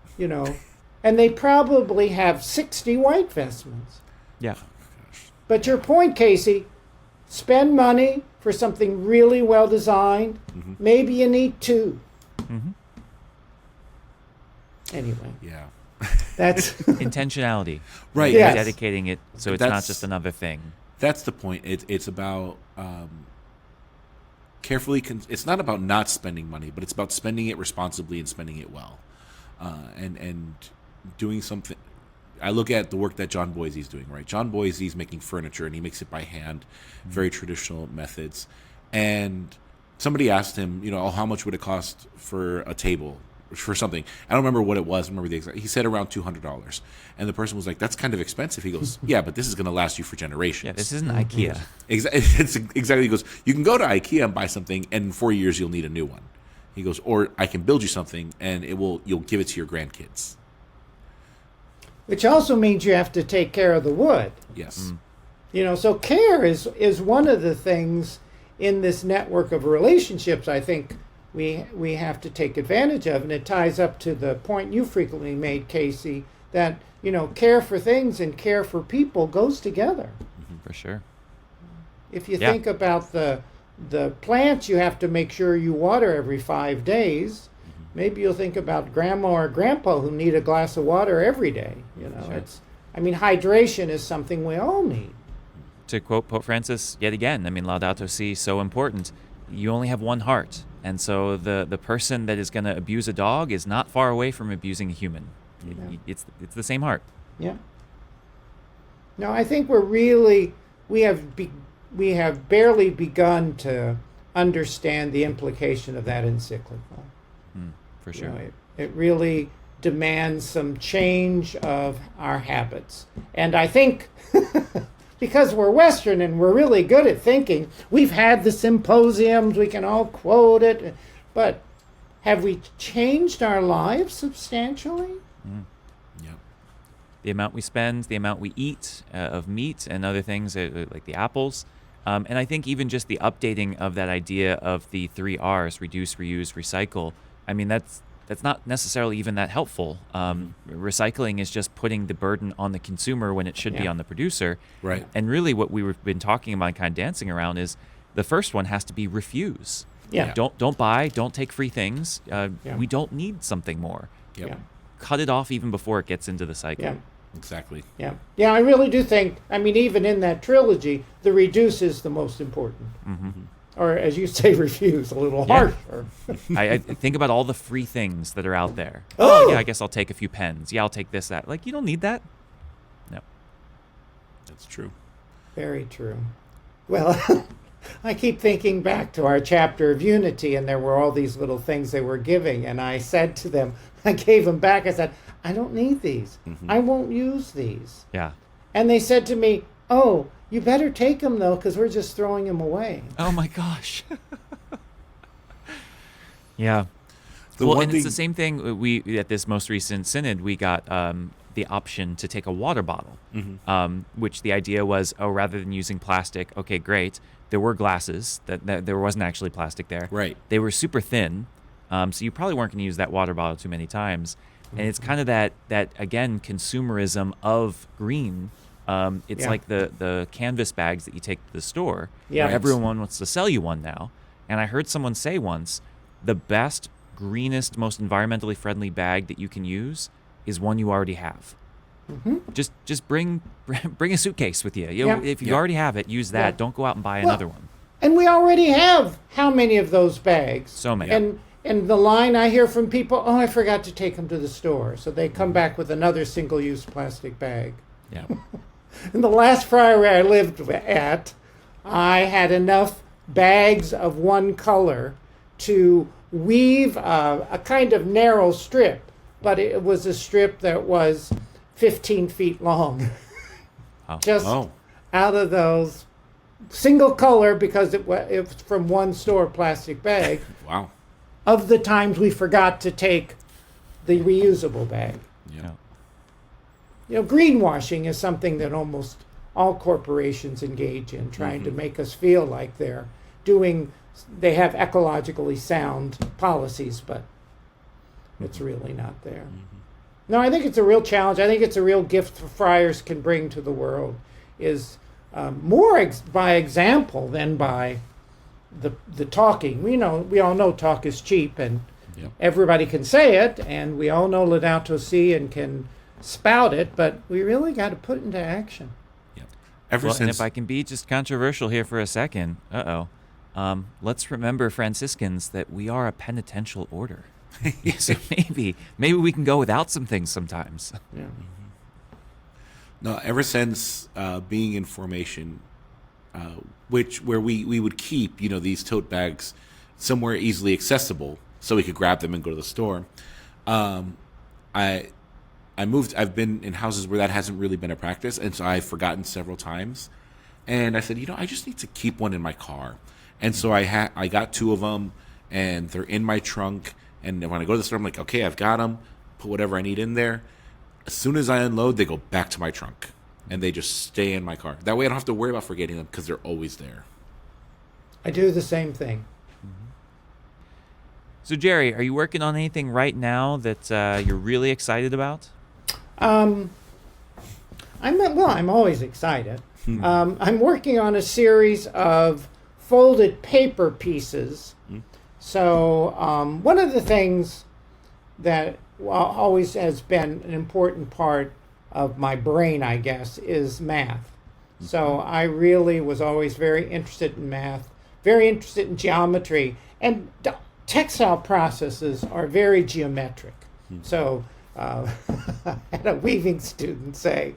And they probably have 60 white vestments. Yeah. But your point, Casey, spend money for something really well designed. Maybe you need 2. Anyway. Yeah. That's Intentionality. Right. Yes. Dedicating it so it's not just another thing. That's the point. It's about carefully. It's not about not spending money, but it's about spending it responsibly and spending it well, and doing something. I look at the work that John Boise's doing. Right, John Boise's making furniture, and he makes it by hand, very traditional methods. And somebody asked him, how much would it cost for a table? For something, I don't remember what it was. I remember the exact. He said around $200, and the person was like, "That's kind of expensive." He goes, "Yeah, but this is going to last you for generations." Yeah, this isn't IKEA. Exactly. He goes, "You can go to IKEA and buy something, and in 4 years you'll need a new one." He goes, "Or I can build you something, and you'll give it to your grandkids." which also means you have to take care of the wood. Yes. So care is one of the things in this network of relationships I think we have to take advantage of, and it ties up to the point you frequently made, Casey, that care for things and care for people goes together. For sure. If you think about the plants you have to make sure you water every 5 days, maybe you'll think about grandma or grandpa who need a glass of water every day. Sure. Hydration is something we all need. To quote Pope Francis yet again, Laudato Si, so important. You only have one heart. And so the person that is going to abuse a dog is not far away from abusing a human. It's the same heart. Yeah. No, I think we have barely begun to understand the implication of that encyclical. For sure. It really demands some change of our habits. And I think because we're Western and we're really good at thinking, we've had the symposiums, we can all quote it, but have we changed our lives substantially? Yep. The amount we spend, the amount we eat of meat and other things like the apples. And I think even just the updating of that idea of the 3 R's, reduce, reuse, recycle, that's not necessarily even that helpful. Recycling is just putting the burden on the consumer when it should be on the producer. Right. And really what we've been talking about, kind of dancing around, is the first one has to be refuse. Yeah. Don't buy, don't take free things. We don't need something more. Yep. Yeah. Cut it off even before it gets into the cycle. Yeah. Exactly. Yeah. Yeah, I really do think, I mean, even in that trilogy, the reduce is the most important. Or, as you say, refuse, a little harsher. I think about all the free things that are out there. Oh! Yeah, I guess I'll take a few pens. Yeah, I'll take this, that. Like, you don't need that. No. That's true. Very true. Well, I keep thinking back to our chapter of Unity, and there were all these little things they were giving, and I said to them, I gave them back, I said, I don't need these. I won't use these. Yeah. And they said to me, oh, you better take them, though, because we're just throwing them away. Oh, my gosh. Yeah. The Well, one and it's thing- the same thing. We at this most recent synod, we got the option to take a water bottle, which the idea was, rather than using plastic, okay, great. There were glasses that there wasn't actually plastic there. Right. They were super thin, so you probably weren't going to use that water bottle too many times. And it's kind of that again consumerism of green. It's like the canvas bags that you take to the store. Yeah. Where everyone wants to sell you one now. And I heard someone say once, the best, greenest, most environmentally friendly bag that you can use is one you already have. Just bring a suitcase with you. If you already have it, use that. Yeah. Don't go out and buy another one. And we already have how many of those bags? So many. And the line I hear from people, I forgot to take them to the store. So they come back with another single-use plastic bag. Yeah. In the last friary I lived at, I had enough bags of one color to weave a kind of narrow strip, but it was a strip that was 15 feet long. Oh. Just out of those single color, because it was from one store plastic bag, Wow. of the times we forgot to take the reusable bag. Yeah. You know, greenwashing is something that almost all corporations engage in, trying to make us feel like they have ecologically sound policies, but it's really not there. No, I think it's a real challenge. I think it's a real gift friars can bring to the world, is more by example than by the talking. We all know talk is cheap, and everybody can say it, and we all know Laudato Si and can spout it, but we really got to put it into action. Yep. And if I can be just controversial here for a second, let's remember, Franciscans, that we are a penitential order. So maybe we can go without some things sometimes. Yeah. No, ever since being in formation, where we would keep these tote bags somewhere easily accessible, so we could grab them and go to the store. I moved. I've been in houses where that hasn't really been a practice, and so I've forgotten several times. And I said, I just need to keep one in my car. And so I got two of them, and they're in my trunk. And when I go to the store, I'm like, okay, I've got them. Put whatever I need in there. As soon as I unload, they go back to my trunk, and they just stay in my car. That way I don't have to worry about forgetting them, because they're always there. I do the same thing. So, Jerry, are you working on anything right now that you're really excited about? I'm always excited. I'm working on a series of folded paper pieces. So one of the things that always has been an important part of my brain, I guess, is math. So I really was always very interested in math, very interested in geometry, and textile processes are very geometric. So I had a weaving student say,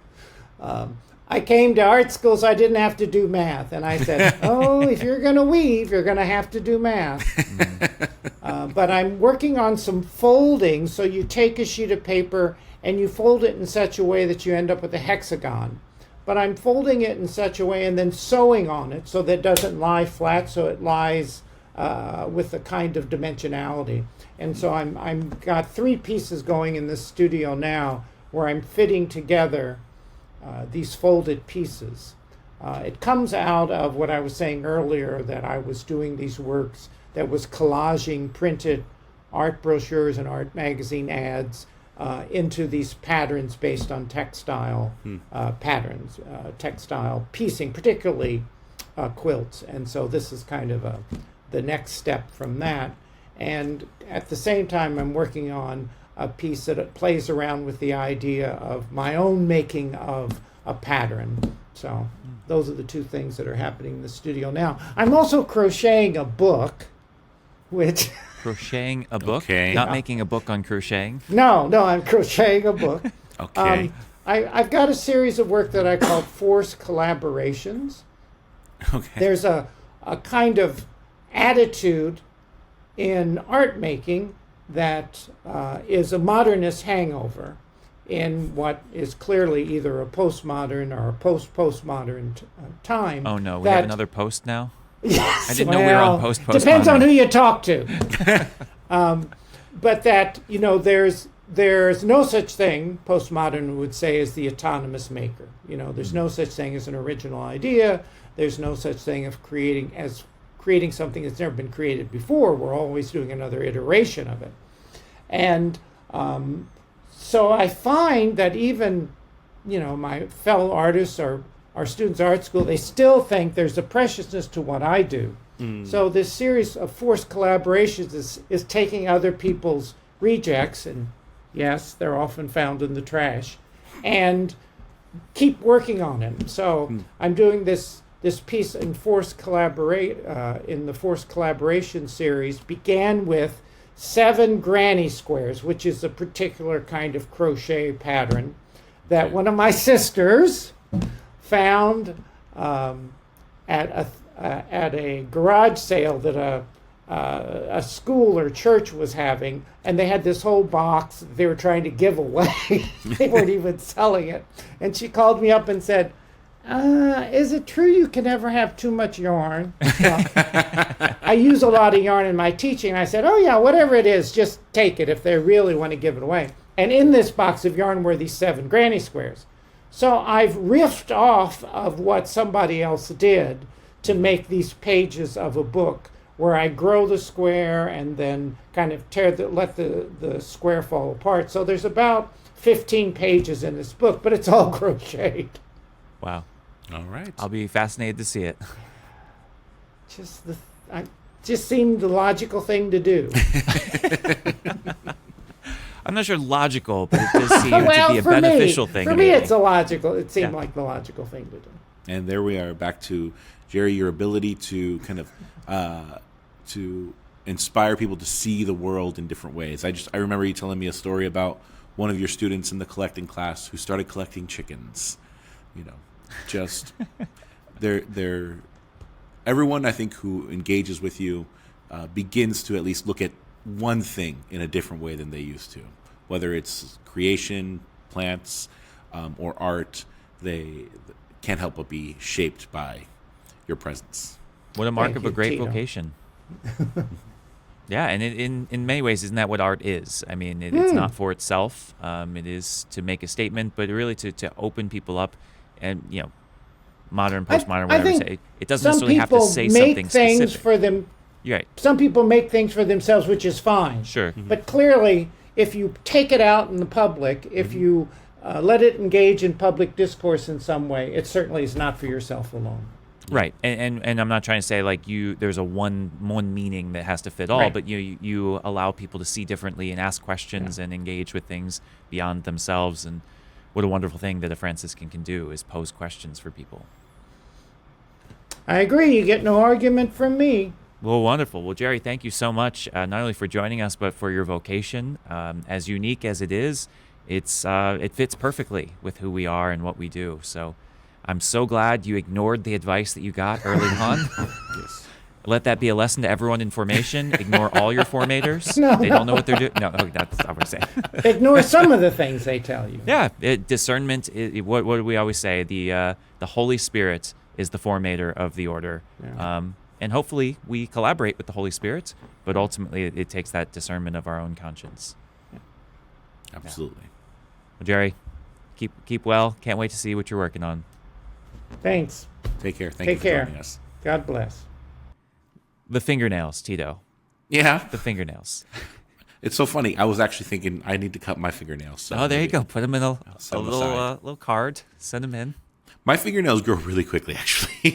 I came to art school so I didn't have to do math. And I said, if you're going to weave, you're going to have to do math. But I'm working on some folding. So you take a sheet of paper and you fold it in such a way that you end up with a hexagon. But I'm folding it in such a way and then sewing on it so that it doesn't lie flat, so it lies with a kind of dimensionality. And so I'm got 3 pieces going in this studio now where I'm fitting together these folded pieces. It comes out of what I was saying earlier, that I was doing these works that was collaging printed art brochures and art magazine ads into these patterns based on textile patterns, textile piecing, particularly quilts. And so this is kind of the next step from that. And at the same time, I'm working on a piece that plays around with the idea of my own making of a pattern. So those are the two things that are happening in the studio now. I'm also crocheting a book, which... Crocheting a book? Okay. Not making a book on crocheting? No, I'm crocheting a book. Okay. I've got a series of work that I call forced collaborations. Okay. There's a kind of attitude in art making that is a modernist hangover in what is clearly either a postmodern or a post-postmodern time. Oh no, we have another post now? Yes, I didn't know we were on post-postmodern. Depends on who you talk to. But that, there's no such thing, postmodern would say, as the autonomous maker. There's no such thing as an original idea. There's no such thing of creating something that's never been created before. We're always doing another iteration of it. And so I find that even, my fellow artists or our students at art school, they still think there's a preciousness to what I do. So this series of forced collaborations is taking other people's rejects, and yes, they're often found in the trash, and keep working on it. So I'm doing this piece in the forced collaboration series began with 7 granny squares, which is a particular kind of crochet pattern that one of my sisters found at a garage sale that a school or church was having, and they had this whole box that they were trying to give away. They weren't even selling it. And she called me up and said, is it true you can never have too much yarn? Well, I use a lot of yarn in my teaching. I said, oh yeah, whatever it is, just take it if they really want to give it away. And in this box of yarn were these 7 granny squares. So I've riffed off of what somebody else did to make these pages of a book where I grow the square and then kind of let the square fall apart. So there's about 15 pages in this book, but it's all crocheted. Wow. All right. I'll be fascinated to see it. Just seemed the logical thing to do. I'm not sure logical, but it does seem to be a beneficial thing. For me, it seemed like the logical thing to do. And there we are, back to Jerry, your ability to kind of to inspire people to see the world in different ways. I remember you telling me a story about one of your students in the collecting class who started collecting chickens. Just they're everyone I think who engages with you begins to at least look at one thing in a different way than they used to, whether it's creation, plants, or art. They can't help but be shaped by your presence. What a mark Thank of a you, great Tito. vocation. Yeah, and in many ways, isn't that what art is? I mean, it's not for itself. It is to make a statement, but really to open people up, and modern, postmodern, whatever you say. It doesn't necessarily have to say something specific. For them. You're right. Some people make things for themselves, which is fine. Sure. But clearly, if you take it out in the public, if you let it engage in public discourse in some way, it certainly is not for yourself alone. Right, and I'm not trying to say there's a one meaning that has to fit all, Right. but you allow people to see differently and ask questions and engage with things beyond themselves. And what a wonderful thing that a Franciscan can do is pose questions for people. I agree. You get no argument from me. Well, wonderful. Well, Jerry, thank you so much, not only for joining us, but for your vocation. As unique as it is, it fits perfectly with who we are and what we do. So I'm so glad you ignored the advice that you got early on. Yes. Let that be a lesson to everyone in formation. Ignore all your formators. No, They don't know what they're doing. No, that's not what I'm saying. Ignore some of the things they tell you. Yeah, discernment. What do we always say? The Holy Spirit is the formator of the order. Yeah. And hopefully we collaborate with the Holy Spirit, but ultimately it takes that discernment of our own conscience. Absolutely. Well, Jerry, keep well. Can't wait to see what you're working on. Thanks. Take care. Thank Take you for care. joining us. God bless. The fingernails, Tito. Yeah. The fingernails. It's so funny. I was actually thinking I need to cut my fingernails. So Oh, there you maybe go. Put them in a set 'em little aside. little card. Send them in. My fingernails grow really quickly, actually.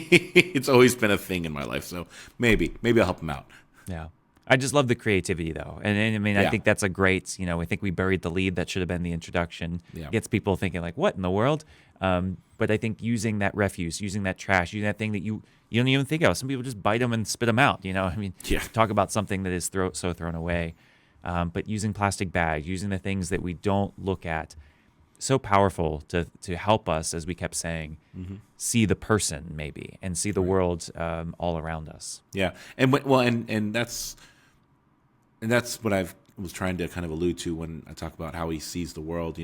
It's always been a thing in my life, so maybe I'll help them out. Yeah. I just love the creativity, though. And I mean, I Yeah. think that's a great, I think we buried the lead that should have been the introduction. Yeah. Gets people thinking, like, what in the world? But I think using that refuse, using that trash, using that thing that you don't even think of. Some people just bite them and spit them out, I mean, Yeah. talk about something that is so thrown away. But using plastic bags, using the things that we don't look at, so powerful to help us, as we kept saying, see the person maybe and see the world all around us. Yeah, and that's what I was trying to kind of allude to when I talk about how he sees the world.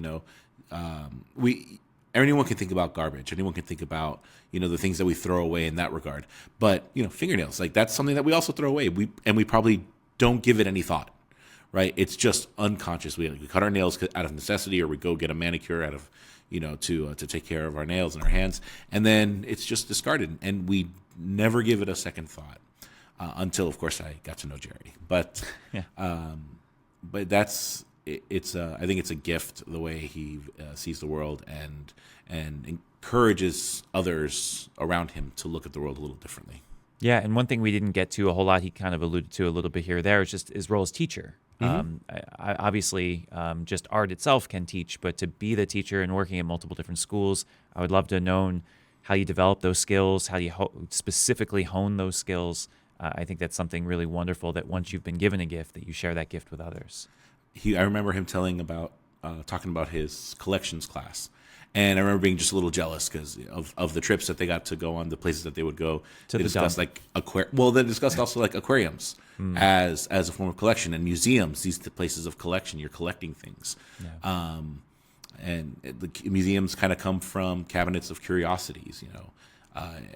Anyone can think about garbage. Anyone can think about the things that we throw away in that regard. But fingernails, like that's something that we also throw away. We probably don't give it any thought. Right, it's just unconscious. We cut our nails out of necessity, or we go get a manicure out of, to take care of our nails and our hands, and then it's just discarded, and we never give it a second thought until, of course, I got to know Jerry. But, Yeah. But that's it's. I think it's a gift the way he sees the world and encourages others around him to look at the world a little differently. Yeah, and one thing we didn't get to a whole lot, he kind of alluded to a little bit here or there, is just his role as teacher. Obviously, just art itself can teach, but to be the teacher and working at multiple different schools, I would love to have known how you develop those skills, how you specifically hone those skills. I think that's something really wonderful, that once you've been given a gift, that you share that gift with others. I remember him talking about his collections class. And I remember being just a little jealous because of the trips that they got to go on, the places that they would go. To they the discussed dump. they discussed also like aquariums as a form of collection, and museums. These places of collection, you're collecting things. Yeah. And the museums kind of come from cabinets of curiosities,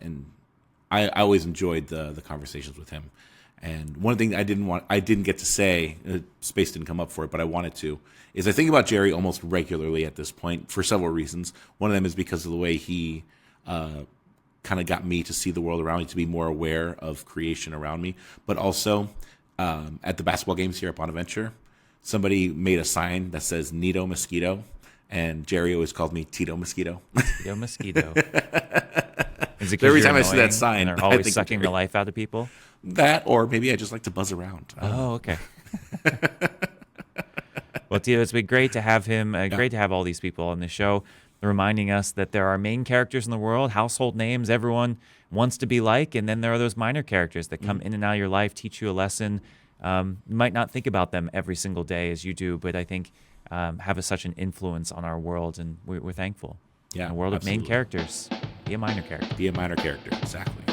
and I always enjoyed the conversations with him. And one thing I didn't get to say, space didn't come up for it, but I wanted to, is I think about Jerry almost regularly at this point for several reasons. One of them is because of the way he kind of got me to see the world around me, to be more aware of creation around me. But also, at the basketball games here at Bonaventure, somebody made a sign that says Nito Mosquito, and Jerry always called me Tito Mosquito. Yo, mosquito. Is it 'cause Every you're time I see that annoying sign, and are I always think sucking Jerry. the life out of people? That, or maybe I just like to buzz around. Oh, okay. Well, Tito, it's been great to have him. Great to have all these people on the show, reminding us that there are main characters in the world, household names everyone wants to be like, and then there are those minor characters that come in and out of your life, teach you a lesson. You might not think about them every single day as you do, but I think have such an influence on our world, and we're thankful. Yeah, In a world of main absolutely. characters, be a minor character. Be a minor character, exactly.